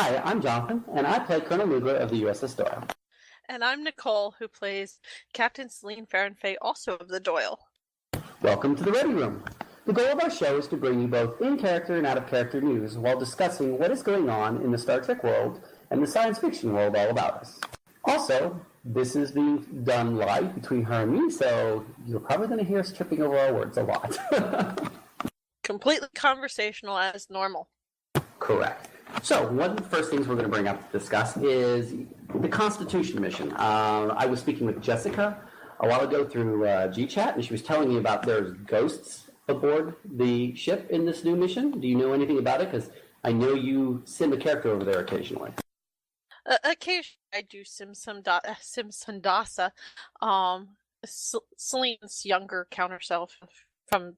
Hi, I'm Jonathan, and I play Colonel Nugra of the USS Doyle. And I'm Nicole, who plays Captain Celine Faranfey, also of the Doyle. Welcome to the Ready Room. The goal of our show is to bring you both in-character and out-of-character news while discussing what is going on in the Star Trek world and the science fiction world all about us. Also, this is being done live between her and me, so you're probably going to hear us tripping over our words a lot. Completely conversational as normal. Correct. So, one of the first things we're going to bring up to discuss is the Constitution mission. I was speaking with Jessica a while ago through GChat, and she was telling me about there's ghosts aboard the ship in this new mission. Do you know anything about it? Because I know you sim a character over there occasionally. Occasionally, I do sim Sundasa, Celine's younger counter self from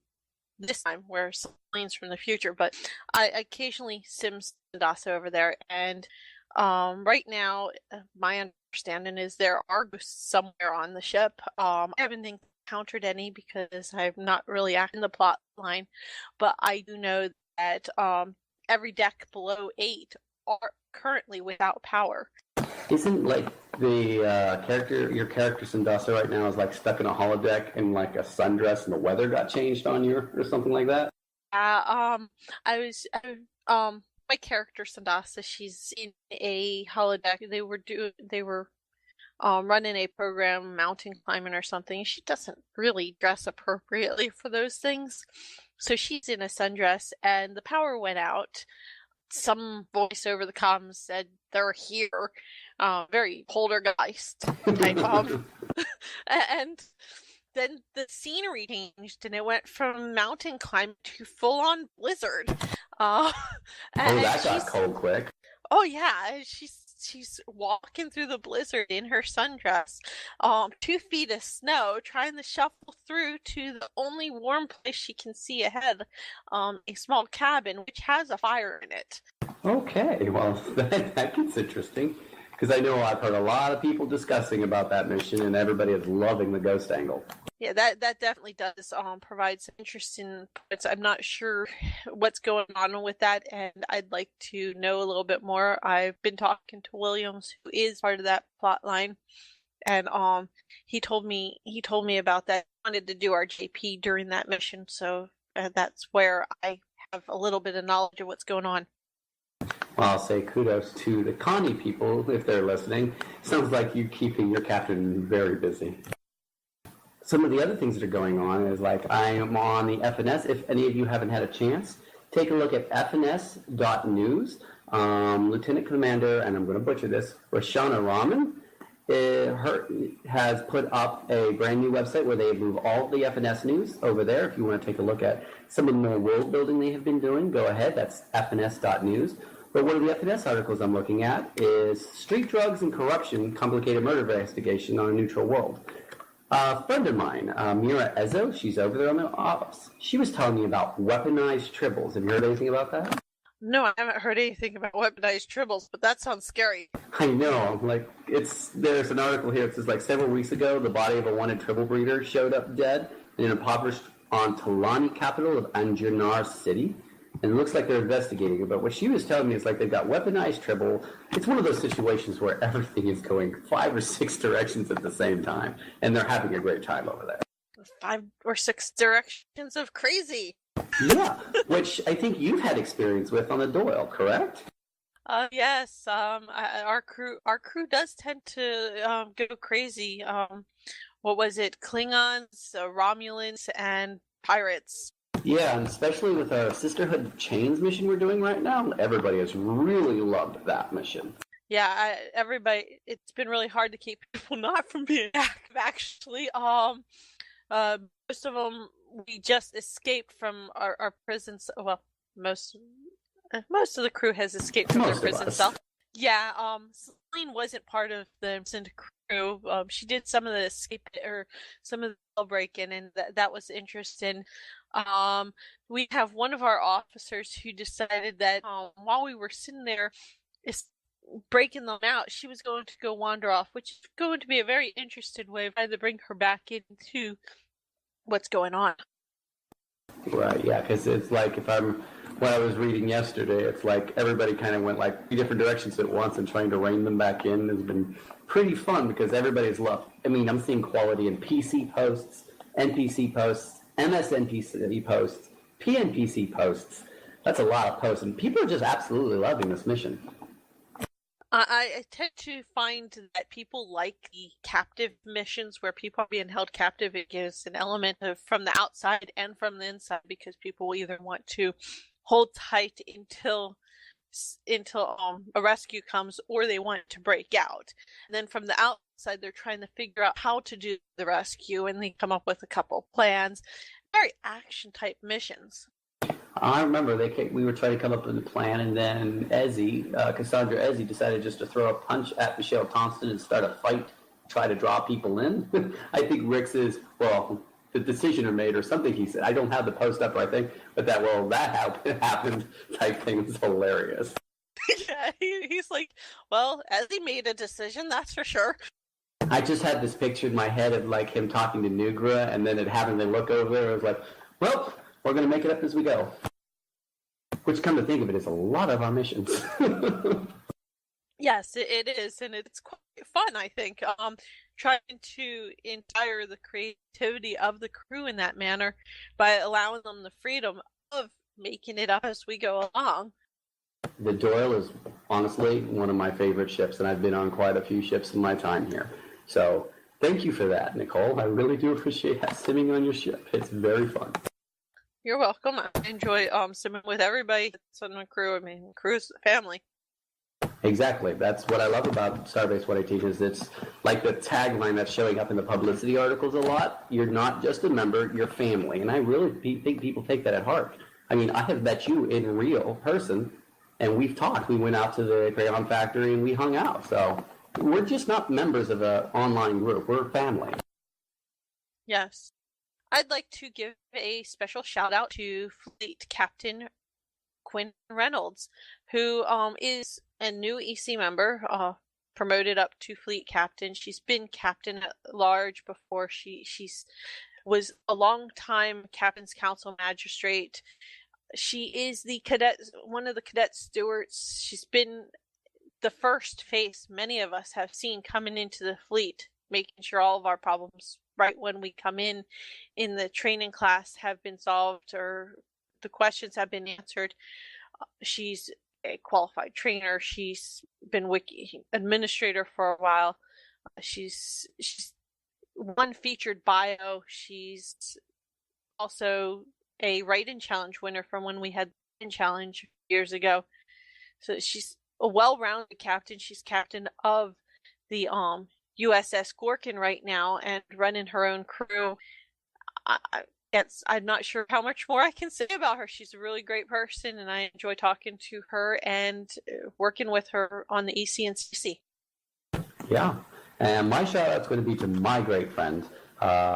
this time, where Celine's from the future, but I occasionally sim Sundasa over there, and right now, my understanding is there are ghosts somewhere on the ship. I haven't encountered any because I'm not really active in the plot line, but I do know that every deck below 8 are currently without power. Isn't like the your character Sundasa right now is like stuck in a holodeck in like a sundress and the weather got changed on you or something like that? My character Sundasa, she's in a holodeck. They were running a program, mountain climbing or something. She doesn't really dress appropriately for those things, so she's in a sundress, and the power went out. Some voice over the comms said they're here, very poltergeist type. And then the scenery changed, and it went from mountain climb to full-on blizzard. That got cold quick. Oh yeah, she's walking through the blizzard in her sundress, 2 feet of snow, trying to shuffle through to the only warm place she can see ahead, a small cabin which has a fire in it. Okay, well that gets interesting, because I know I've heard a lot of people discussing about that mission, and everybody is loving the ghost angle. Yeah, that definitely does provide some interesting points. I'm not sure what's going on with that, and I'd like to know a little bit more. I've been talking to Williams, who is part of that plot line, and he told me about that. He wanted to do our JP during that mission, so that's where I have a little bit of knowledge of what's going on. Well, I'll say kudos to the Connie people if they're listening. Sounds like you keeping your captain very busy. Some of the other things that are going on is like I am on the FNS. If any of you haven't had a chance, take a look at fns.news. Lieutenant Commander, and I'm going to butcher this, Rashana Rahman, has put up a brand new website where they move all of the FNS news over there. If you want to take a look at some of the more world building they have been doing, go ahead. That's fns.news. But one of the FNS articles I'm looking at is Street Drugs and Corruption, Complicated Murder Investigation on a Neutral World. A friend of mine, Mira Ezo, she's over there on the office. She was telling me about weaponized tribbles. Have you heard anything about that? No, I haven't heard anything about weaponized tribbles, but that sounds scary. I know. There's an article here that says, like, several weeks ago, the body of a wanted tribble breeder showed up dead in an impoverished on Talani capital of Anjanar City. And it looks like they're investigating it. But what she was telling me is like they've got weaponized tribble. It's one of those situations where everything is going 5 or 6 directions at the same time. And they're having a great time over there. 5 or 6 directions of crazy. Yeah, which I think you've had experience with on the Doyle, correct? Yes. Our crew does tend to go crazy. What was it? Klingons, Romulans, and pirates. Yeah, and especially with our Sisterhood of Chains mission we're doing right now, everybody has really loved that mission. Yeah, everybody. It's been really hard to keep people not from being active. Actually, most of them we just escaped from our prisons. Well, most of the crew has escaped from their prison cell. Yeah, Celine wasn't part of the crew. She did some of the escape or some of the cell break-in, and that was interesting. We have one of our officers who decided that while we were sitting there breaking them out, she was going to go wander off, which is going to be a very interesting way of trying to bring her back into what's going on. Right, yeah, because it's like if I'm what I was reading yesterday, it's like everybody kind of went like 3 different directions at once, and trying to rein them back in has been pretty fun because everybody's loved. I mean, I'm seeing quality in PC posts, NPC posts, MSNPC posts, PNPC posts. That's a lot of posts, and people are just absolutely loving this mission. I tend to find that people like the captive missions where people are being held captive. It gives an element of from the outside and from the inside, because people either want to hold tight until a rescue comes, or they want to break out. And then from the outside, they're trying to figure out how to do the rescue, and they come up with a couple plans. Very action type missions. I remember we were trying to come up with a plan, and then Cassandra Ezzy, decided just to throw a punch at Michelle Thompson and start a fight, try to draw people in. I think Rick's is, the decisioner made or something he said. I don't have the post up, I think, but that happened type thing was hilarious. Yeah, he's like, well, Ezzy made a decision, that's for sure. I just had this picture in my head of like him talking to Nugra, and then it happened to look over there. I was like, well, we're going to make it up as we go. Which, come to think of it, is a lot of our missions. Yes, it is, and it's quite fun, I think. Trying to inspire the creativity of the crew in that manner by allowing them the freedom of making it up as we go along. The Doyle is honestly one of my favorite ships, and I've been on quite a few ships in my time here. So thank you for that, Nicole. I really do appreciate simming on your ship. It's very fun. You're welcome. I enjoy simming with everybody that's on my crew. I mean, crew's family. Exactly. That's what I love about StarBase. What I teach is it's like the tagline that's showing up in the publicity articles a lot. You're not just a member, you're family. And I really think people take that at heart. I mean, I have met you in real person, and we've talked. We went out to the Crayon Factory and we hung out. So we're just not members of an online group. We're family. Yes. I'd like to give a special shout out to Fleet Captain Quinn Reynolds, who is a new EC member, promoted up to Fleet Captain. She's been Captain at Large before. She's was a long time Captain's Council Magistrate. She is one of the cadet stewards. She's been the first face many of us have seen coming into the fleet, making sure all of our problems right when we come in the training class have been solved, or the questions have been answered. She's a qualified trainer. She's been wiki administrator for a while. She's one featured bio. She's also a write-in challenge winner from when we had in challenge years ago. So she's a well-rounded captain. She's captain of the USS Gorkin right now and running her own crew. I'm not sure how much more I can say about her. She's a really great person, and I enjoy talking to her and working with her on the EC and CC. Yeah, and my shout out's going to be to my great friend,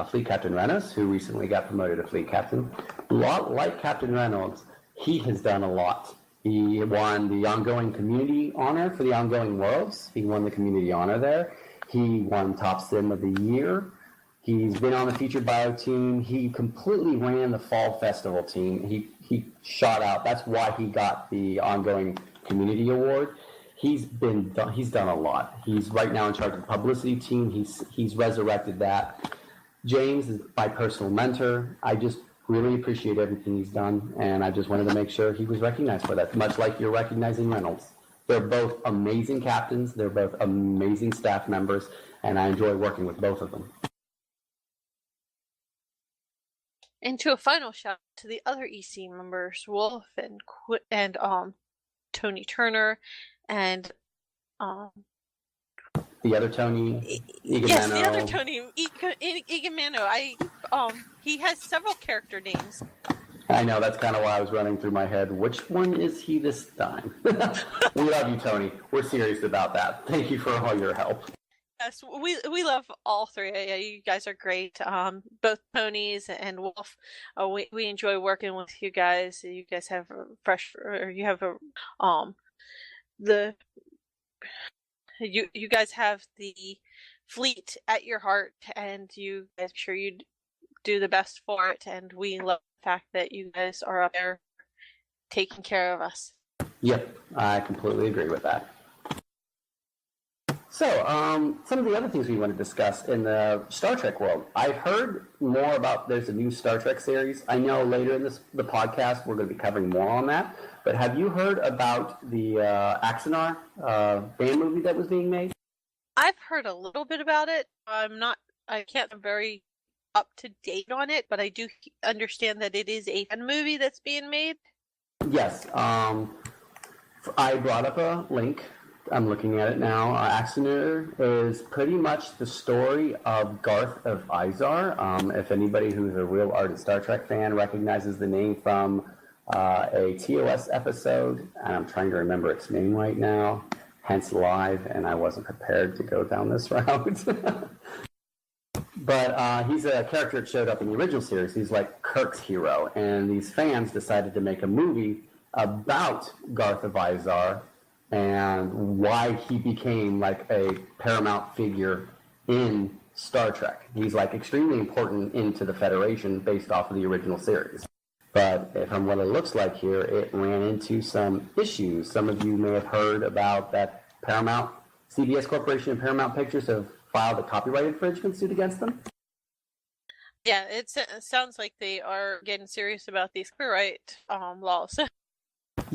Fleet Captain Reynolds, who recently got promoted to Fleet Captain. Like Captain Reynolds, he has done a lot. He won the ongoing community honor for the ongoing worlds. He won the community honor there. He won Top Sim of the Year. He's been on the featured bio team. He completely ran the Fall Festival team. He shot out. That's why he got the ongoing community award. He's done a lot. He's right now in charge of the publicity team. He's resurrected that. James is my personal mentor. I just really appreciate everything he's done, and I just wanted to make sure he was recognized for that, much like you're recognizing Reynolds. They're both amazing captains. They're both amazing staff members, and I enjoy working with both of them. And to a final shout out to the other EC members, Wolf and Tony Turner and the other Tony Igamano. Yes, the other Tony Igamano. He has several character names. I know, that's kind of why I was running through my head. Which one is he this time? We love you, Tony. We're serious about that. Thank you for all your help. Yes, we love all three. You guys are great. Both Ponies and Wolf. We enjoy working with you guys. You guys have you guys have the fleet at your heart, and you guys make sure you do the best for it. And we love the fact that you guys are up there taking care of us. Yep, I completely agree with that. So, some of the other things we want to discuss in the Star Trek world. I've heard more about, there's a new Star Trek series. I know later in the podcast we're going to be covering more on that. But have you heard about the Axanar fan movie that was being made? I've heard a little bit about it. I can't be very up to date on it, but I do understand that it is a fan movie that's being made. Yes. I brought up a link. I'm looking at it now. Axanar is pretty much the story of Garth of Izar. If anybody who's a real ardent Star Trek fan recognizes the name from a TOS episode, and I'm trying to remember its name right now, hence live, and I wasn't prepared to go down this route. But he's a character that showed up in the original series. He's like Kirk's hero, and these fans decided to make a movie about Garth of Izar and why he became like a paramount figure in Star Trek. He's like extremely important into the Federation based off of the original series. But from what it looks like here, it ran into some issues. Some of you may have heard about that Paramount, CBS Corporation and Paramount Pictures have filed a copyright infringement suit against them. Yeah, it sounds like they are getting serious about these copyright laws.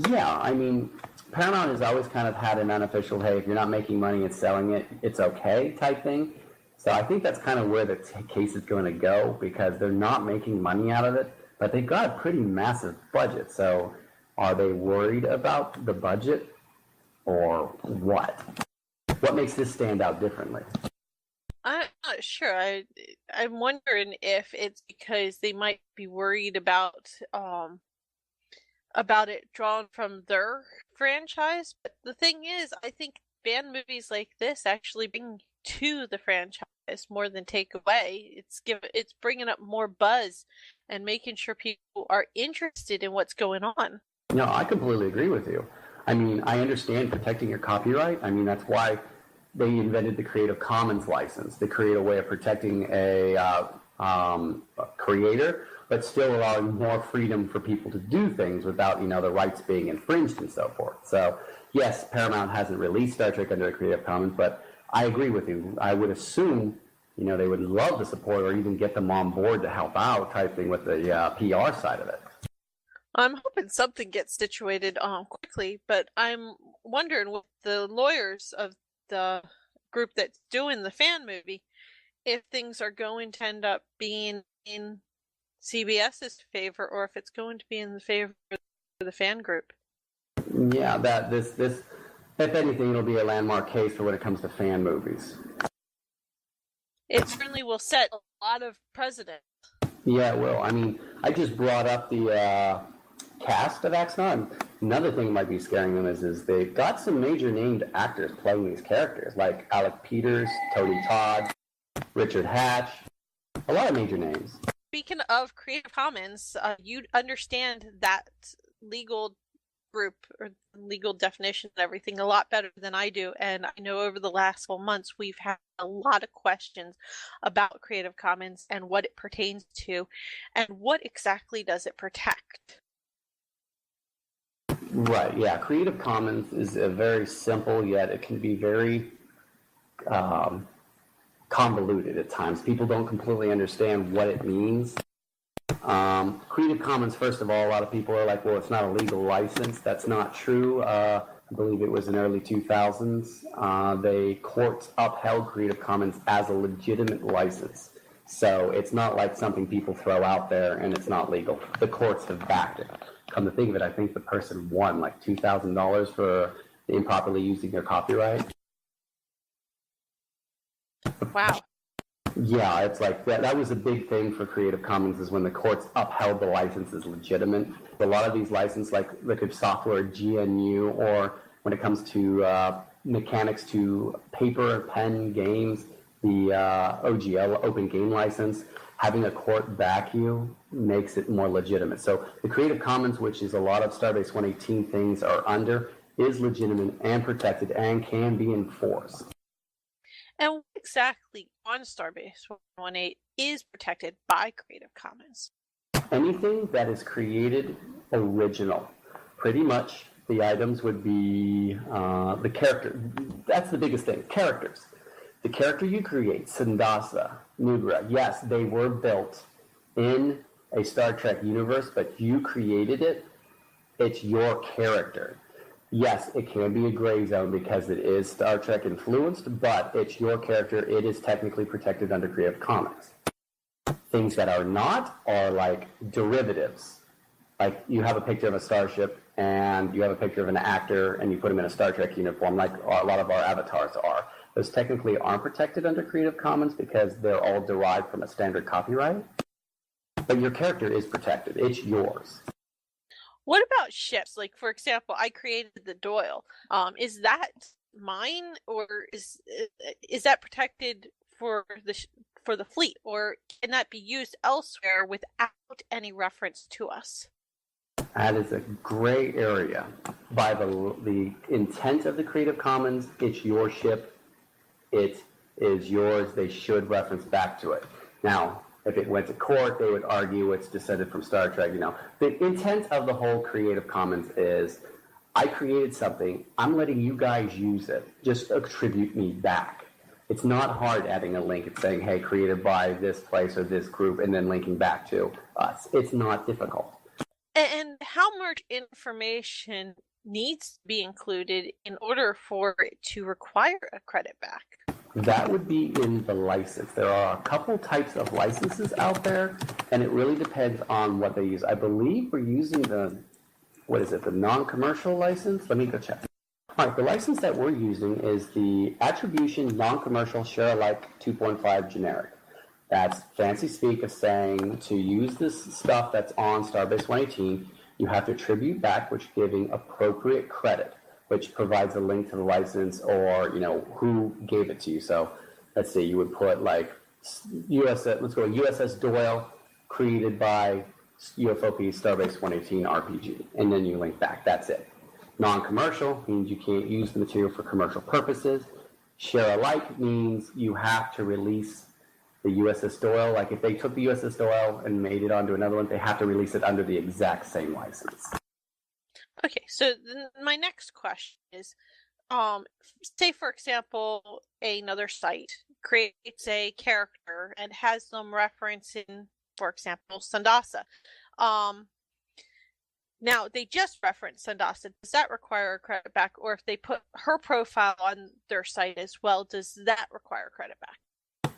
Yeah, I mean, Paramount has always kind of had an unofficial, hey, if you're not making money and selling it, it's okay type thing. So I think that's kind of where the case is going to go, because they're not making money out of it, but they've got a pretty massive budget. So are they worried about the budget or what? What makes this stand out differently? I'm not sure. I'm wondering if it's because they might be worried about it drawn from their franchise. But the thing is, I think fan movies like this actually bring to the franchise more than take away. It's bringing up more buzz and making sure people are interested in what's going on. No, I completely agree with you. I mean, I understand protecting your copyright. I mean, that's why they invented the Creative Commons license to create a way of protecting a creator, but still allowing more freedom for people to do things without, the rights being infringed and so forth. So, yes, Paramount hasn't released Star Trek under the Creative Commons, but I agree with you. I would assume, they would love the support or even get them on board to help out type thing with the PR side of it. I'm hoping something gets situated quickly, but I'm wondering with the lawyers of the group that's doing the fan movie, if things are going to end up being in CBS's favor or if it's going to be in the favor of the fan group. Yeah, that this if anything, it'll be a landmark case for when it comes to fan movies. It certainly will set a lot of precedent. Yeah, it will. I mean, I just brought up the cast of Axanar. Another thing might be scaring them is they've got some major named actors playing these characters, like Alec Peters, Tony Todd, Richard Hatch, a lot of major names. Speaking of Creative Commons, you understand that legal group or legal definition and everything a lot better than I do, and I know over the last 12 months we've had a lot of questions about Creative Commons and what it pertains to and what exactly does it protect. Right, yeah. Creative Commons is a very simple, yet it can be very convoluted at times. People don't completely understand what it means. Creative Commons, first of all, a lot of people are like, well, it's not a legal license. That's not true. I believe it was in early 2000s. The courts upheld Creative Commons as a legitimate license. So it's not like something people throw out there and it's not legal. The courts have backed it. Come to think of it, I think the person won like $2,000 for improperly using their copyright. Wow. Yeah, it's like that was a big thing for Creative Commons is when the courts upheld the license as legitimate. A lot of these licenses, like liquid software, GNU, or when it comes to mechanics to paper, pen, games, the OGL, Open Game License, having a court back you makes it more legitimate. So the Creative Commons, which is a lot of Starbase 118 things are under, is legitimate and protected and can be enforced. And what exactly on Starbase 118 is protected by Creative Commons? Anything that is created original. Pretty much the items would be the character. That's the biggest thing, characters. The character you create, Sandasa, Nugra, yes, they were built in a Star Trek universe, but you created it. It's your character. Yes, it can be a gray zone because it is Star Trek influenced, but it's your character. It is technically protected under Creative Commons. Things that are not are like derivatives. Like you have a picture of a starship and you have a picture of an actor and you put them in a Star Trek uniform like a lot of our avatars are. Those technically aren't protected under Creative Commons because they're all derived from a standard copyright. But your character is protected. It's yours. What about ships? Like, for example, I created the Doyle. Is that mine, or is that protected for the fleet, or can that be used elsewhere without any reference to us? That is a gray area. By the intent of the Creative Commons, it's your ship. It is yours. They should reference back to it. Now, if it went to court, they would argue it's descended from Star Trek. The intent of the whole Creative Commons is, I created something. I'm letting you guys use it. Just attribute me back. It's not hard adding a link and saying, hey, created by this place or this group, and then linking back to us. It's not difficult. And how much information needs to be included in order for it to require a credit back? That would be in the license. There are a couple types of licenses out there, and it really depends on what they use. I believe we're using the non-commercial license? Let me go check. All right, the license that we're using is the Attribution Non-Commercial Share Alike 2.5 Generic. That's fancy speak of saying to use this stuff that's on StarBase 118, you have to attribute back, which giving appropriate credit, which provides a link to the license or, who gave it to you. So let's say you would put like USS Doyle created by UFOP StarBase 118 RPG, and then you link back. That's it. Non-commercial means you can't use the material for commercial purposes. Share alike means you have to release the USS Doyle. Like if they took the USS Doyle and made it onto another one, they have to release it under the exact same license. Okay, so my next question is, say for example, another site creates a character and has them referencing, for example, Sandasa. Now they just reference Sandasa. Does that require a credit back? Or if they put her profile on their site as well, does that require credit back?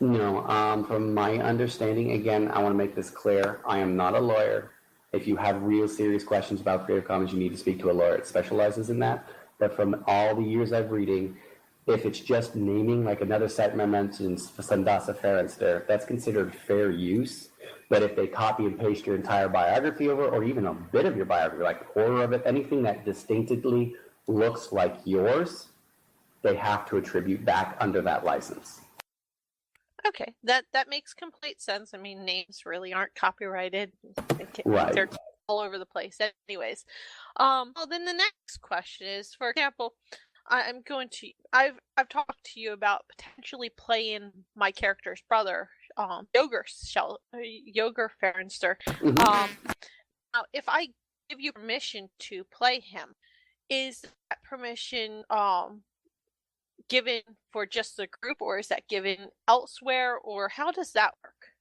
No, from my understanding, again, I want to make this clear. I am not a lawyer. If you have real serious questions about Creative Commons, you need to speak to a lawyer. It specializes in that. But from all the years I've reading, if it's just naming, like another site mentions Sandasa Faranfey, that's considered fair use. But if they copy and paste your entire biography over, or even a bit of your biography, like a quarter of it, anything that distinctively looks like yours, they have to attribute back under that license. Okay, that makes complete sense. I mean, names really aren't copyrighted. Right. They're all over the place. Anyways, well, then the next question is, for example, I've talked to you about potentially playing my character's brother, Yoger Faranfey. Now, if I give you permission to play him, is that permission given for just the group, or is that given elsewhere, or how does that work?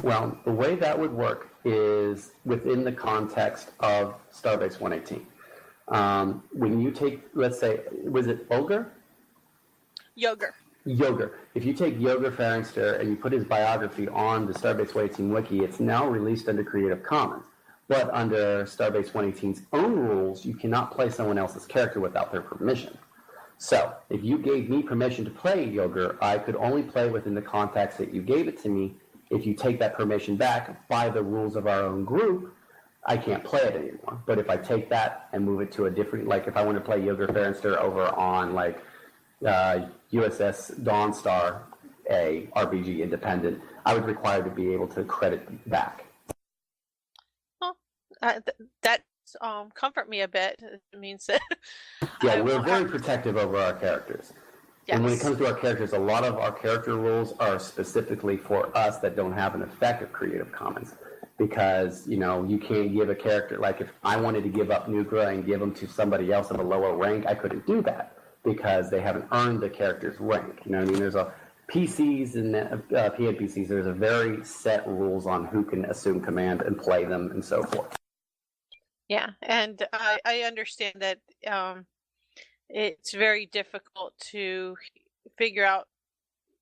Well, the way that would work is within the context of StarBase 118. When you take, let's say, was it Olger? Yoger. If you take Yoger Faranfey and you put his biography on the StarBase 118 wiki, it's now released under Creative Commons. But under StarBase 118's own rules, you cannot play someone else's character without their permission. So, if you gave me permission to play Yoger, I could only play within the context that you gave it to me. If you take that permission back by the rules of our own group, I can't play it anymore. But if I take that and move it to a different, like if I want to play Yoger Faranfey over on like USS Dawnstar A RPG Independent, I would require to be able to credit back. Well, that comfort me a bit. It means that yeah, we're very protective over our characters. Yes. And when it comes to our characters, a lot of our character rules are specifically for us that don't have an effect of Creative Commons. because you can't give a character, like if I wanted to give up Nugra and give them to somebody else of a lower rank, I couldn't do that because they haven't earned the character's rank. You know what I mean? There's a PCs and PNPCs. There's a very set rules on who can assume command and play them and so forth. Yeah, and I understand that it's very difficult to figure out.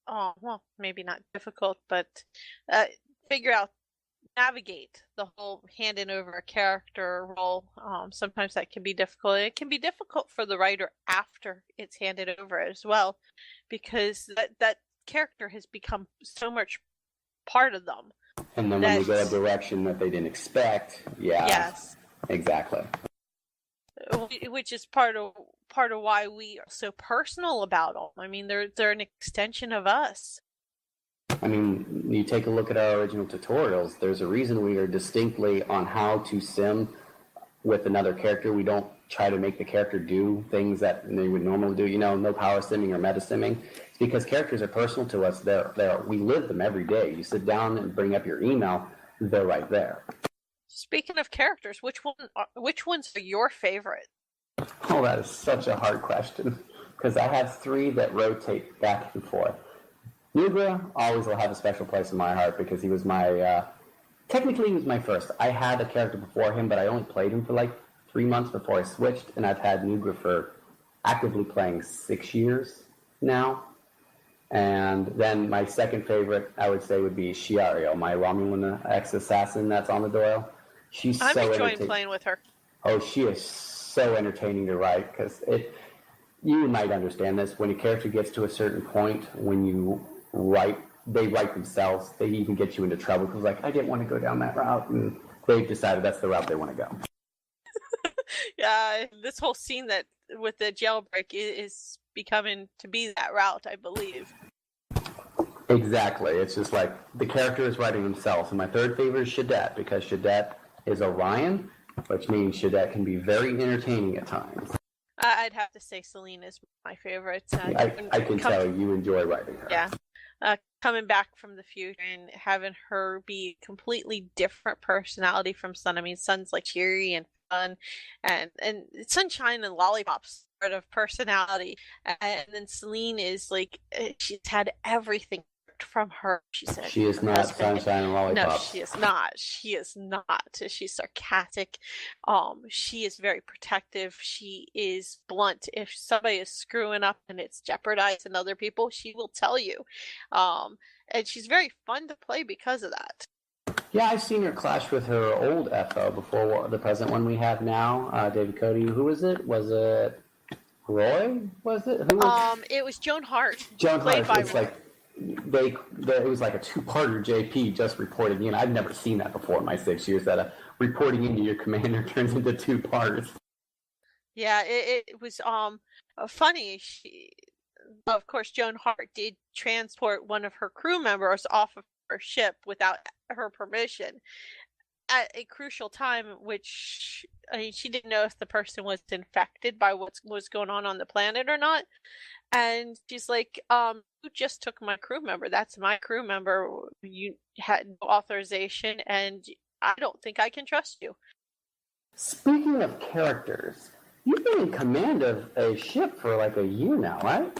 Well, maybe not difficult, but figure out, navigate the whole handing over a character role. Sometimes that can be difficult. It can be difficult for the writer after it's handed over as well, because that character has become so much part of them. And then when you go a direction that they didn't expect, yes, exactly. Which is part of why we are so personal about them. I mean, they're an extension of us. I mean, you take a look at our original tutorials, there's a reason we are distinctly on how to sim with another character. We don't try to make the character do things that they would normally do, no power simming or meta simming. It's because characters are personal to us. We live them every day. You sit down and bring up your email, they're right there. Speaking of characters, which ones are your favorite? Oh, that is such a hard question, because I have 3 that rotate back and forth. Nugra always will have a special place in my heart because he was technically he was my first. I had a character before him, but I only played him for like 3 months before I switched, and I've had Nugra for actively playing 6 years now. And then my second favorite, I would say, would be Shiario, my Romulan ex-assassin that's on the Doyle. I'm enjoying playing with her. Oh, she is so entertaining to write, because you might understand this, when a character gets to a certain point, when you they write themselves, they even get you into trouble, because I didn't want to go down that route, and they've decided that's the route they want to go. Yeah, this whole scene that with the jailbreak is becoming to be that route, I believe. Exactly. It's just like the character is writing themselves. And my third favorite is Shadette, because Shadette is Orion, which means Shadette can be very entertaining at times. I'd have to say Celine is my favorite. I can tell you enjoy writing her. Yeah. Coming back from the future and having her be a completely different personality from Sun. I mean, Sun's like cheery and fun, and sunshine and lollipops sort of personality. And then Celine is like, she's had everything from her. She said she is not sunshine and lollipops. No, she is not. She is not. She's sarcastic. She is very protective. She is blunt. If somebody is screwing up and it's jeopardizing other people, she will tell you. And she's very fun to play because of that. Yeah, I've seen her clash with her old FO before the present one we have now, David Cody. Who was it? Was it Roy? Was it? Who was it was Joan Hart. Joan Hart. It's like it was like a 2-parter. JP just reported in. I've never seen that before in my 6 years, that reporting into your commander turns into 2 parts. Yeah, it was funny. Of course, Joan Hart did transport one of her crew members off of her ship without her permission at a crucial time, which, I mean, she didn't know if the person was infected by what was going on the planet or not. And she's like, you just took my crew member. That's my crew member. You had no authorization, and I don't think I can trust you. Speaking of characters, you've been in command of a ship for like a year now, right?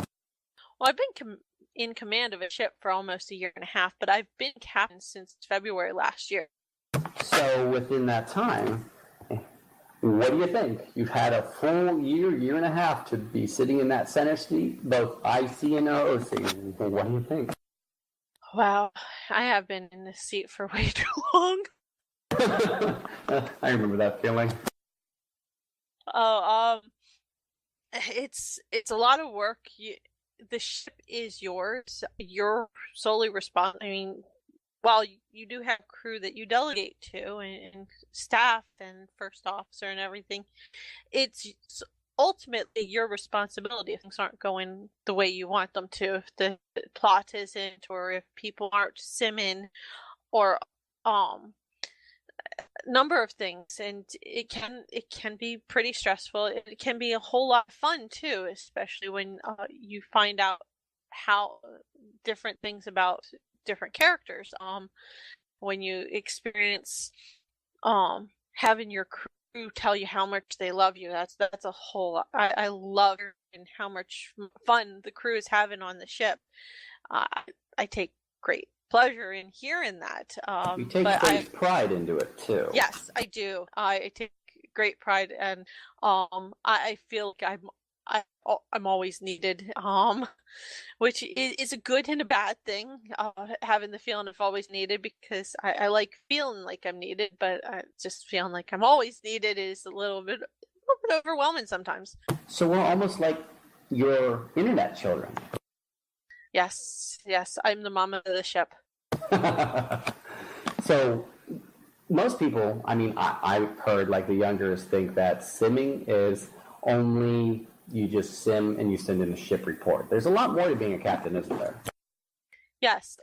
Well, I've been in command of a ship for almost a year and a half, but I've been captain since February last year. So within that time, what do you think? You've had a full year and a half to be sitting in that center seat, both IC and OC. What do you think? Wow, I have been in this seat for way too long. I remember that feeling. Oh, it's a lot of work. The ship is yours. You're solely responsible. I mean, while you do have crew that you delegate to, and staff and first officer and everything, it's ultimately your responsibility if things aren't going the way you want them to, if the plot isn't, or if people aren't simming, or number of things. And it can be pretty stressful. It can be a whole lot of fun too, especially when you find out how different things about different characters. when you experience having your crew tell you how much they love you. That's a whole lot. I love and how much fun the crew is having on the ship. I take great pleasure in hearing that. You take great pride into it too. Yes, I do. I take great pride, and I feel like I'm always needed, which is a good and a bad thing, having the feeling of always needed, because I like feeling like I'm needed, but just feeling like I'm always needed is a little bit overwhelming sometimes. So we're almost like your internet children. Yes, I'm the mama of the ship. So most people, I mean, I've heard like the youngers think that simming is only you just sim and you send in a ship report. There's a lot more to being a captain, isn't there? Yes.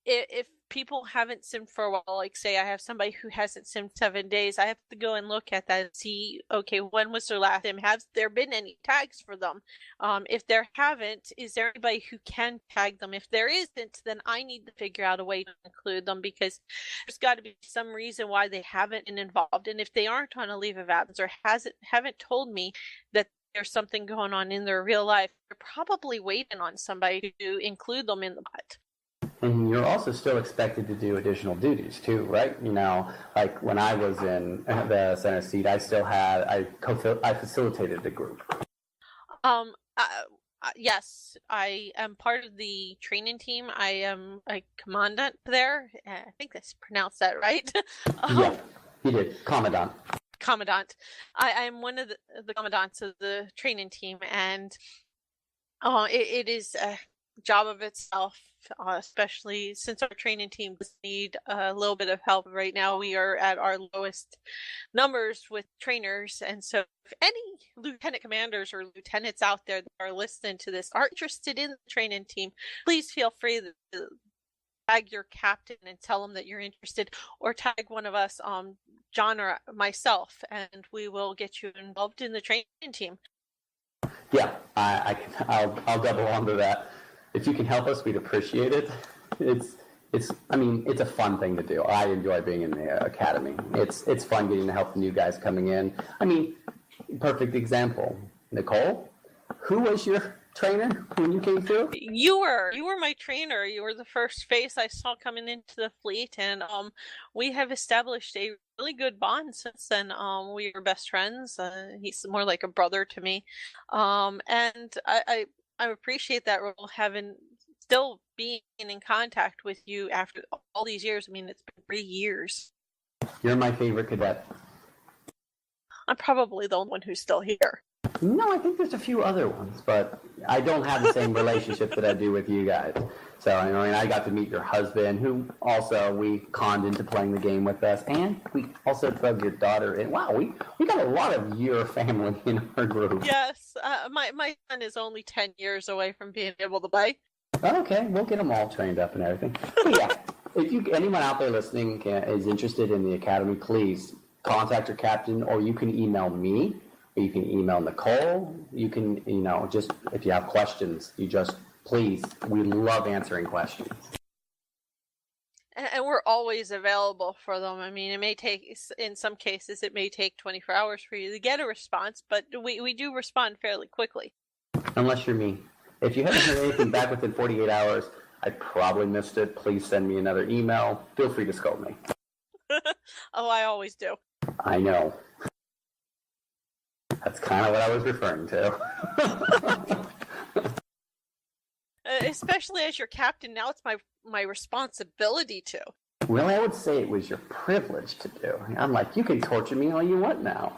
If people haven't simmed for a while, like say I have somebody who hasn't simmed 7 days, I have to go and look at that and see, okay, when was their last sim? Has there been any tags for them? If there haven't, is there anybody who can tag them? If there isn't, then I need to figure out a way to include them, because there's got to be some reason why they haven't been involved. And if they aren't on a leave of absence or haven't told me that there's something going on in their real life, they're probably waiting on somebody to include them in the bot. And you're also still expected to do additional duties too, right? You know, like when I was in the center seat, I facilitated the group. Yes, I am part of the training team. I am a commandant there. I think that's pronounced that right. Yeah, you did. Commandant. I am one of the commandants of the training team, and it is a job of itself, especially since our training team does need a little bit of help. Right now we are at our lowest numbers with trainers, and so if any lieutenant commanders or lieutenants out there that are listening to this are interested in the training team, please feel free to tag your captain and tell them that you're interested, or tag one of us, John or myself, and we will get you involved in the training team. Yeah, I'll double onto that. If you can help us, we'd appreciate it. It's a fun thing to do. I enjoy being in the academy. It's fun getting to help the new guys coming in. I mean, perfect example. Nicole, who was your trainer when you came through? You were my trainer. You were the first face I saw coming into the fleet, and we have established a really good bond since then. We are best friends. He's more like a brother to me, and I appreciate that role, still being in contact with you after all these years. I mean, it's been 3 years. You're my favorite cadet. I'm probably the only one who's still here. No, I think there's a few other ones, but I don't have the same relationship that I do with you guys. So, I mean, I got to meet your husband, who also we conned into playing the game with us, and we also drug your daughter in. Wow, we got a lot of your family in our group. Yes, my son is only 10 years away from being able to play. Okay, we'll get them all trained up and everything. But yeah, if anyone out there listening is interested in the academy, please contact your captain, or you can email me. You can email Nicole. You can, just if you have questions, please, we love answering questions. And we're always available for them. I mean, in some cases, it may take 24 hours for you to get a response, but we do respond fairly quickly. Unless you're me. If you haven't heard anything back within 48 hours, I probably missed it. Please send me another email. Feel free to scold me. Oh, I always do. I know. That's kind of what I was referring to. Especially as your captain, now it's my responsibility to. Well, I would say it was your privilege to do. I'm like, you can torture me all you want now.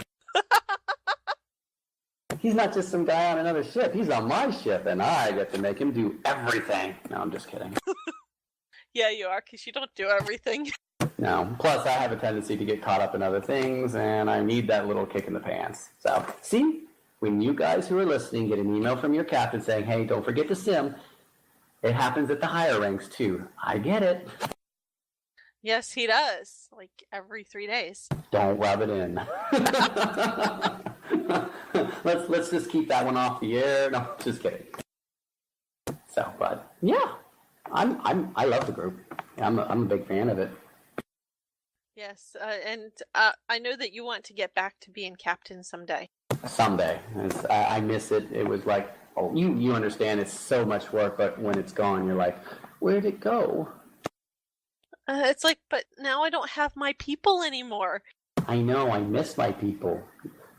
He's not just some guy on another ship. He's on my ship, and I get to make him do everything. No, I'm just kidding. Yeah, you are, because you don't do everything. No. Plus, I have a tendency to get caught up in other things, and I need that little kick in the pants. So, see, when you guys who are listening get an email from your captain saying, hey, don't forget to sim, it happens at the higher ranks, too. I get it. Yes, he does. Like, every 3 days. Don't rub it in. Let's just keep that one off the air. No, just kidding. So, but, yeah. I love the group. I'm a big fan of it. Yes, and I know that you want to get back to being captain someday. Someday. I miss it. It was like, oh, you understand it's so much work, but when it's gone, you're like, where'd it go? It's like, but now I don't have my people anymore. I know, I miss my people.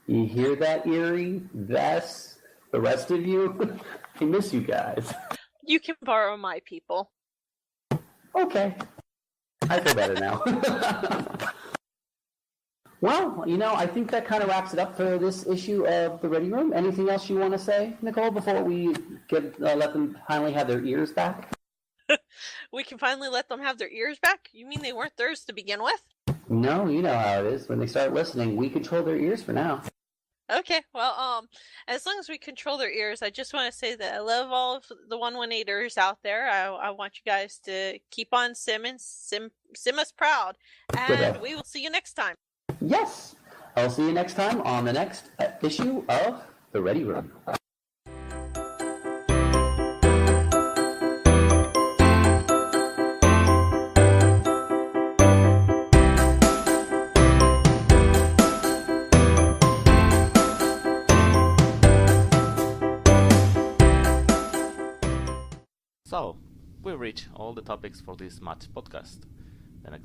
You hear that, Erie? Vess? The rest of you? I miss you guys. You can borrow my people. Okay. I feel better now. Well, I think that kind of wraps it up for this issue of the Ready Room. Anything else you want to say, Nicole, before we let them finally have their ears back? We can finally let them have their ears back? You mean they weren't theirs to begin with? No, you know how it is. When they start listening, we control their ears for now. Okay, well, as long as we control their ears, I just want to say that I love all of the 118ers out there. I want you guys to keep on simming, sim us proud, and we will see you next time. Yes! I'll see you next time on the next issue of The Ready Room. So, we reached all the topics for this Match podcast.